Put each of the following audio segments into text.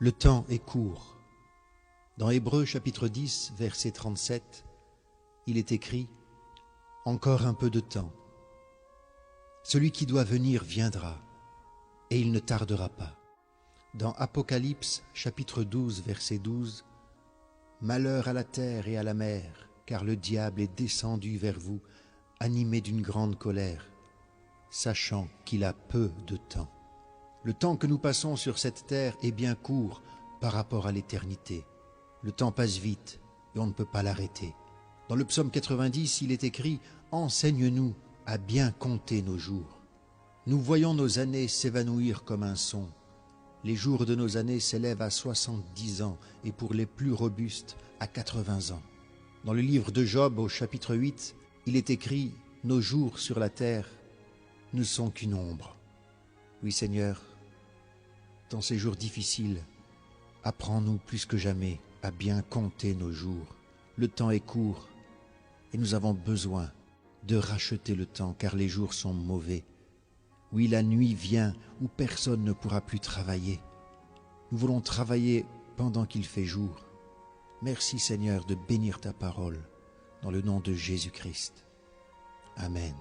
Le temps est court. Dans Hébreux chapitre 10, verset 37, il est écrit « Encore un peu de temps. Celui qui doit venir viendra, et il ne tardera pas. » Dans Apocalypse chapitre 12, verset 12, « Malheur à la terre et à la mer, car le diable est descendu vers vous, animé d'une grande colère, sachant qu'il a peu de temps. » Le temps que nous passons sur cette terre est bien court par rapport à l'éternité. Le temps passe vite et on ne peut pas l'arrêter. Dans le psaume 90, il est écrit « Enseigne-nous à bien compter nos jours. » Nous voyons nos années s'évanouir comme un son. Les jours de nos années s'élèvent à 70 ans et pour les plus robustes à 80 ans. Dans le livre de Job au chapitre 8, il est écrit « Nos jours sur la terre ne sont qu'une ombre. » Oui Seigneur, dans ces jours difficiles, apprends-nous plus que jamais à bien compter nos jours. Le temps est court et nous avons besoin de racheter le temps car les jours sont mauvais. Oui, la nuit vient où personne ne pourra plus travailler. Nous voulons travailler pendant qu'il fait jour. Merci Seigneur de bénir ta parole dans le nom de Jésus-Christ. Amen.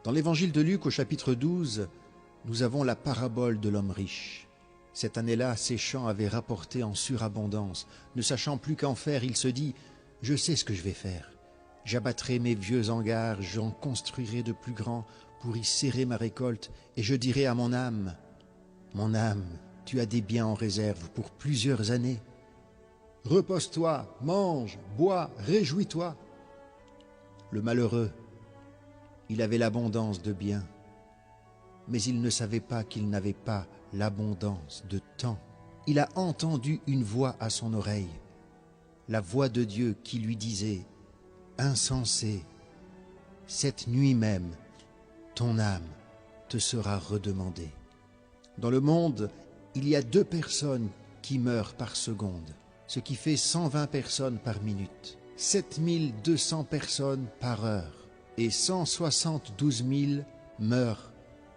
Dans l'évangile de Luc au chapitre 12, nous avons la parabole de l'homme riche. Cette année-là, ses champs avaient rapporté en surabondance. Ne sachant plus qu'en faire, il se dit « Je sais ce que je vais faire. J'abattrai mes vieux hangars, j'en construirai de plus grands pour y serrer ma récolte, et je dirai à mon âme, « Mon âme, tu as des biens en réserve pour plusieurs années. Repose-toi, mange, bois, réjouis-toi. » Le malheureux, il avait l'abondance de biens, mais il ne savait pas qu'il n'avait pas l'abondance de temps. Il a entendu une voix à son oreille, la voix de Dieu qui lui disait « Insensé, cette nuit même, ton âme te sera redemandée. » Dans le monde, il y a 2 personnes qui meurent par seconde, ce qui fait 120 personnes par minute, 7200 personnes par heure et 172 000 meurent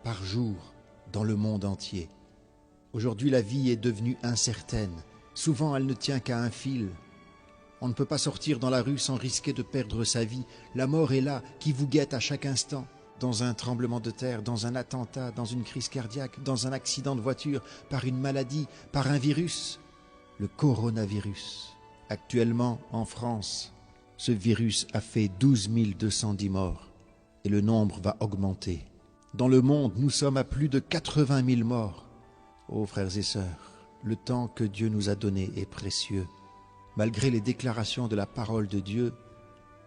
par jour dans le monde entier. Aujourd'hui, la vie est devenue incertaine. Souvent, elle ne tient qu'à un fil. On ne peut pas sortir dans la rue sans risquer de perdre sa vie. La mort est là, qui vous guette à chaque instant. Dans un tremblement de terre, dans un attentat, dans une crise cardiaque, dans un accident de voiture, par une maladie, par un virus. Le coronavirus. Actuellement, en France, ce virus a fait 12 210 morts. Et le nombre va augmenter. Dans le monde, nous sommes à plus de 80 000 morts. Oh frères et sœurs, le temps que Dieu nous a donné est précieux. Malgré les déclarations de la parole de Dieu,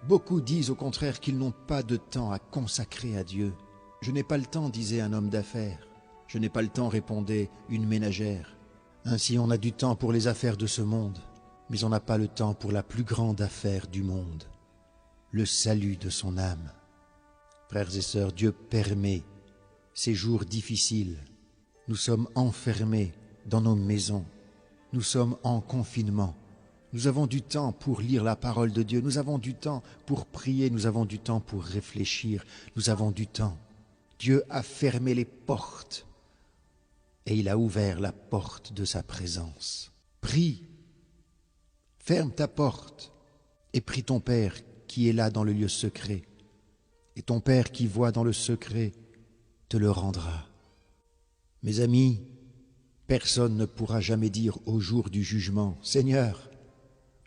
beaucoup disent au contraire qu'ils n'ont pas de temps à consacrer à Dieu. « Je n'ai pas le temps », disait un homme d'affaires. « Je n'ai pas le temps », répondait une ménagère. Ainsi on a du temps pour les affaires de ce monde, mais on n'a pas le temps pour la plus grande affaire du monde, le salut de son âme. Frères et sœurs, Dieu permet ces jours difficiles. Nous sommes enfermés dans nos maisons. Nous sommes en confinement. Nous avons du temps pour lire la parole de Dieu. Nous avons du temps pour prier. Nous avons du temps pour réfléchir. Nous avons du temps. Dieu a fermé les portes et il a ouvert la porte de sa présence. Prie. Ferme ta porte et prie ton Père qui est là dans le lieu secret. Et ton Père qui voit dans le secret te le rendra. Mes amis, personne ne pourra jamais dire au jour du jugement « Seigneur,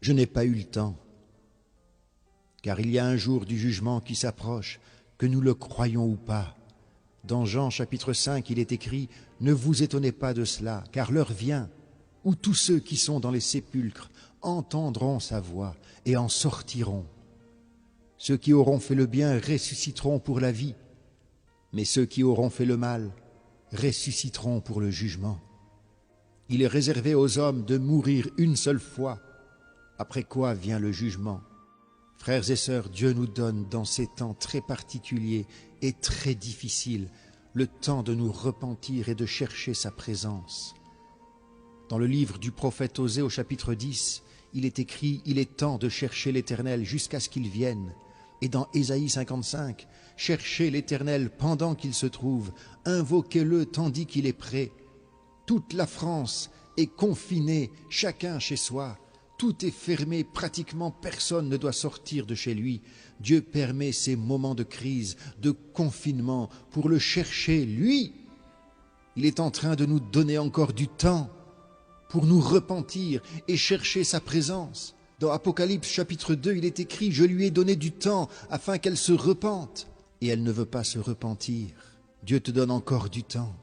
je n'ai pas eu le temps ». Car il y a un jour du jugement qui s'approche, que nous le croyons ou pas. Dans Jean chapitre 5, il est écrit « Ne vous étonnez pas de cela, car l'heure vient où tous ceux qui sont dans les sépulcres entendront sa voix et en sortiront. Ceux qui auront fait le bien ressusciteront pour la vie, mais ceux qui auront fait le mal ressusciteront pour le jugement. Il est réservé aux hommes de mourir une seule fois, après quoi vient le jugement. Frères et sœurs, Dieu nous donne dans ces temps très particuliers et très difficiles le temps de nous repentir et de chercher sa présence. Dans le livre du prophète Osée au chapitre 10, il est écrit « Il est temps de chercher l'Éternel jusqu'à ce qu'il vienne ». Et dans Ésaïe 55, « Cherchez l'Éternel pendant qu'il se trouve, invoquez-le tandis qu'il est près. Toute la France est confiné, chacun chez soi. Tout est fermé, pratiquement personne ne doit sortir de chez lui. Dieu permet ces moments de crise, de confinement, pour le chercher, lui. Il est en train de nous donner encore du temps pour nous repentir et chercher sa présence. Dans Apocalypse chapitre 2, il est écrit « Je lui ai donné du temps afin qu'elle se repente. » Et elle ne veut pas se repentir. Dieu te donne encore du temps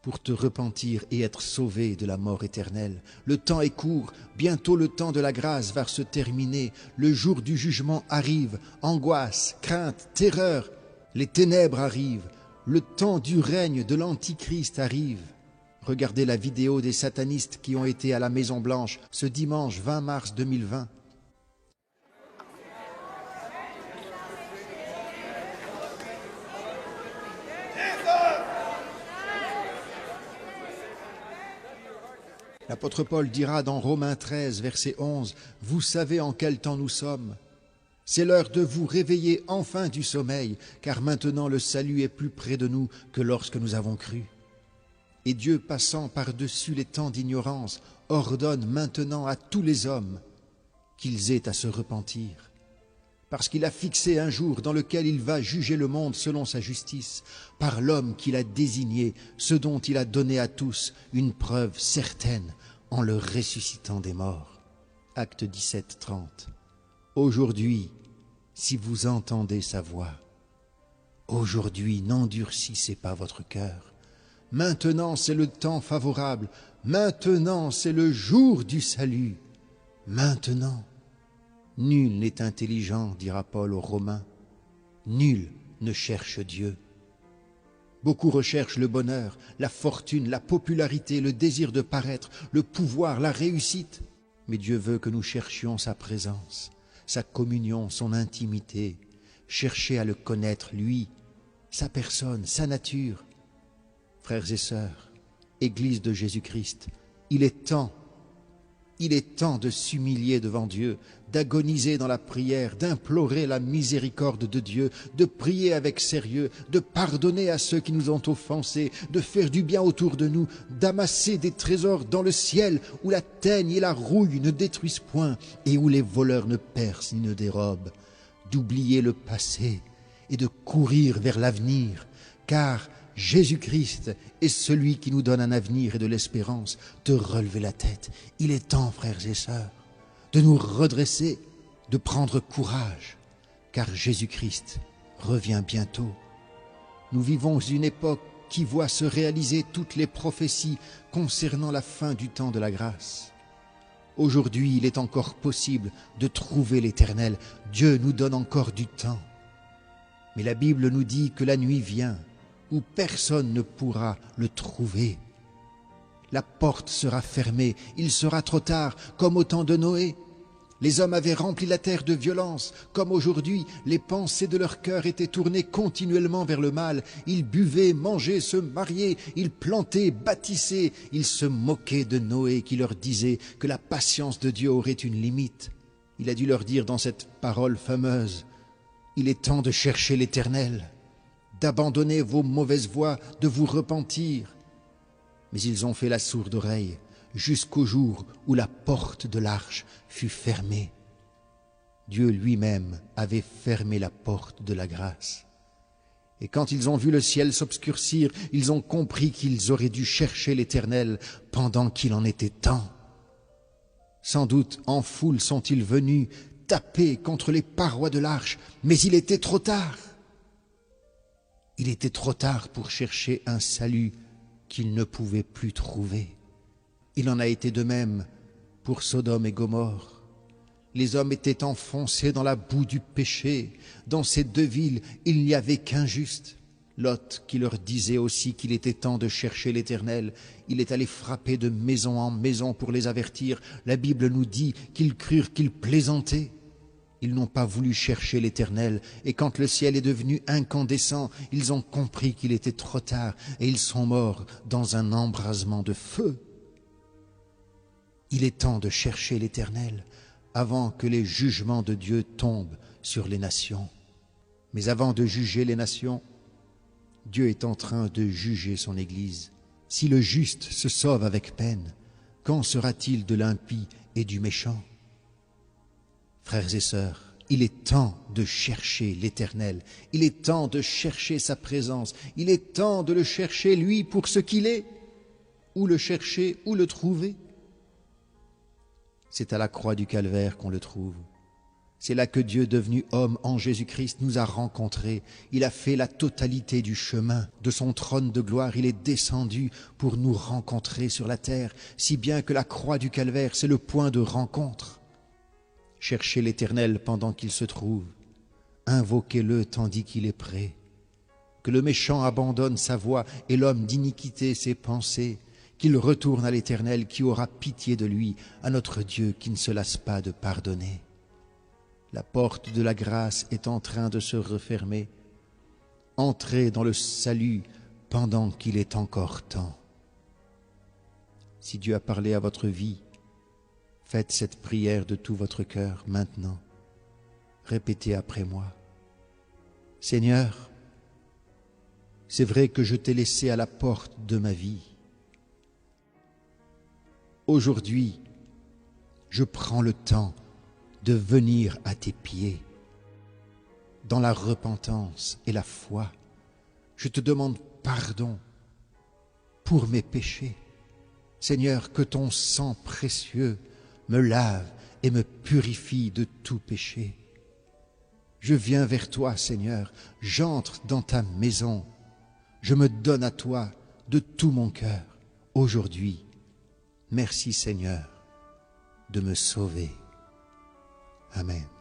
pour te repentir et être sauvé de la mort éternelle. Le temps est court, bientôt le temps de la grâce va se terminer. Le jour du jugement arrive, angoisse, crainte, terreur. Les ténèbres arrivent, le temps du règne de l'Antichrist arrive. Regardez la vidéo des satanistes qui ont été à la Maison Blanche ce dimanche 20 mars 2020. L'apôtre Paul dira dans Romains 13, verset 11, « Vous savez en quel temps nous sommes. C'est l'heure de vous réveiller enfin du sommeil, car maintenant le salut est plus près de nous que lorsque nous avons cru. » Et Dieu, passant par-dessus les temps d'ignorance, ordonne maintenant à tous les hommes qu'ils aient à se repentir, parce qu'il a fixé un jour dans lequel il va juger le monde selon sa justice, par l'homme qu'il a désigné, ce dont il a donné à tous une preuve certaine en le ressuscitant des morts. Acte 17, 30. Aujourd'hui, si vous entendez sa voix, aujourd'hui, n'endurcissez pas votre cœur. Maintenant, c'est le temps favorable. Maintenant, c'est le jour du salut. Maintenant. Nul n'est intelligent, dira Paul aux Romains. Nul ne cherche Dieu. Beaucoup recherchent le bonheur, la fortune, la popularité, le désir de paraître, le pouvoir, la réussite. Mais Dieu veut que nous cherchions sa présence, sa communion, son intimité. Chercher à le connaître, lui, sa personne, sa nature. Frères et sœurs, Église de Jésus-Christ, il est temps de s'humilier devant Dieu, d'agoniser dans la prière, d'implorer la miséricorde de Dieu, de prier avec sérieux, de pardonner à ceux qui nous ont offensés, de faire du bien autour de nous, d'amasser des trésors dans le ciel où la teigne et la rouille ne détruisent point et où les voleurs ne percent ni ne dérobent, d'oublier le passé et de courir vers l'avenir, car Jésus-Christ est celui qui nous donne un avenir et de l'espérance, de relever la tête. Il est temps, frères et sœurs, de nous redresser, de prendre courage, car Jésus-Christ revient bientôt. Nous vivons une époque qui voit se réaliser toutes les prophéties concernant la fin du temps de la grâce. Aujourd'hui, il est encore possible de trouver l'Éternel. Dieu nous donne encore du temps. Mais la Bible nous dit que la nuit vient, où personne ne pourra le trouver. La porte sera fermée, il sera trop tard, comme au temps de Noé. Les hommes avaient rempli la terre de violence, comme aujourd'hui, les pensées de leur cœur étaient tournées continuellement vers le mal. Ils buvaient, mangeaient, se mariaient, ils plantaient, bâtissaient. Ils se moquaient de Noé qui leur disait que la patience de Dieu aurait une limite. Il a dû leur dire dans cette parole fameuse, « Il est temps de chercher l'Éternel, d'abandonner vos mauvaises voies, de vous repentir. » Mais ils ont fait la sourde oreille jusqu'au jour où la porte de l'arche fut fermée. Dieu lui-même avait fermé la porte de la grâce. Et quand ils ont vu le ciel s'obscurcir, ils ont compris qu'ils auraient dû chercher l'Éternel pendant qu'il en était temps. Sans doute en foule sont-ils venus taper contre les parois de l'arche, mais il était trop tard. Il était trop tard pour chercher un salut qu'ils ne pouvaient plus trouver. Il en a été de même pour Sodome et Gomorrhe. Les hommes étaient enfoncés dans la boue du péché. Dans ces deux villes, il n'y avait qu'un juste. Lot qui leur disait aussi qu'il était temps de chercher l'Éternel. Il est allé frapper de maison en maison pour les avertir. La Bible nous dit qu'ils crurent qu'il plaisantait. Ils n'ont pas voulu chercher l'Éternel, et quand le ciel est devenu incandescent, ils ont compris qu'il était trop tard, et ils sont morts dans un embrasement de feu. Il est temps de chercher l'Éternel avant que les jugements de Dieu tombent sur les nations. Mais avant de juger les nations, Dieu est en train de juger son Église. Si le juste se sauve avec peine, Qu'en sera-t-il de l'impie et du méchant? Frères et sœurs, il est temps de chercher l'Éternel, il est temps de chercher sa présence, il est temps de le chercher lui pour ce qu'il est. Où le chercher, où le trouver? C'est à la croix du calvaire qu'on le trouve. C'est là que Dieu, devenu homme en Jésus-Christ, nous a rencontrés. Il a fait la totalité du chemin. De son trône de gloire, il est descendu pour nous rencontrer sur la terre, si bien que la croix du calvaire, c'est le point de rencontre. Cherchez l'Éternel pendant qu'il se trouve. Invoquez-le tandis qu'il est près. Que le méchant abandonne sa voie et l'homme d'iniquité ses pensées. Qu'il retourne à l'Éternel qui aura pitié de lui, à notre Dieu qui ne se lasse pas de pardonner. La porte de la grâce est en train de se refermer. Entrez dans le salut pendant qu'il est encore temps. Si Dieu a parlé à votre vie, faites cette prière de tout votre cœur maintenant. Répétez après moi. Seigneur, c'est vrai que je t'ai laissé à la porte de ma vie. Aujourd'hui, je prends le temps de venir à tes pieds. Dans la repentance et la foi, je te demande pardon pour mes péchés. Seigneur, que ton sang précieux me lave et me purifie de tout péché. Je viens vers toi, Seigneur, j'entre dans ta maison. Je me donne à toi de tout mon cœur aujourd'hui. Merci, Seigneur, de me sauver. Amen.